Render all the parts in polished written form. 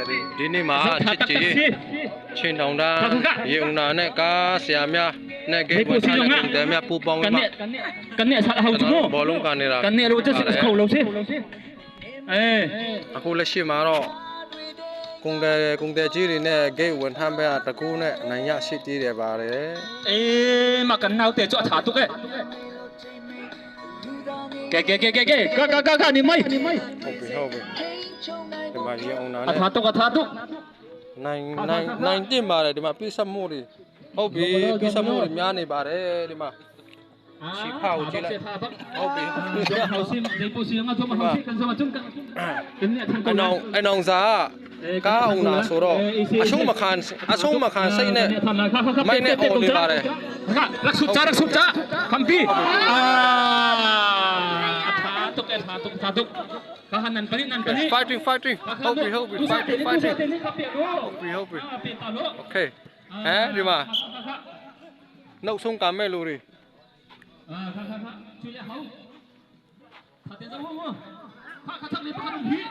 ဒီနေ့မှာချစ်ကြည်ချင်းတောင်တန်းရေဦးနာနဲ့ကားဆရာများနဲ့ဂိတ်ဝန်ထမ်းတွေများပူပေါင်းပြီးမှကနေဆက်ဟောက်မို့ဘောလုံးကနေလာကနေရောချက်ခုံလုံးစေအခုလက်ရှိမှာတော့ကုန်တယ်ကြီးတွေနဲ့ဂိတ်ဝန်ထမ်းဘက်ကတကူနဲ့နိုင်ရရှိသေးတယ်ပါတယ်မကန်နောက်တဲ့ကြွထားတုကဲကနိမိုင်းဟုတ်ပြီဒီမှာရေအောင်နာနဲ့ထားတုနိုင်တင်ပါတယ်ဒီမှာပြဆက်မှုတွေဟုတ်ပြီပြဆက်မှုတွေများနေပါတယ်ဒီမှာချီဖောက်ကြည့်လိုက်ဟုတ်ပြီဟောက်စင်းဒီပိုစီငါတို့မဟောက်စင်းကန်စမကျွန်းကန်အနောင်စာကားအောင်နာဆိုတော့အရှုံးမခံစိတ်နဲ့မိုင်းနဲ့အော်နေပါတယ်รักสุจาคัมพี่ทาตุกกะหันนันปนิfightingဟုတ်ပြီ fighting ဟုတ်ပြီโอเคဒီမှာနှုတ်ဆုံးကမဲ့လူတွေช่วยเฮาถ้าแต่ฮู้พระทักนี่พระลุงพี่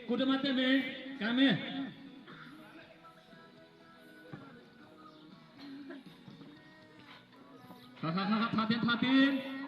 กูจะมาเตเมกาเมทาติน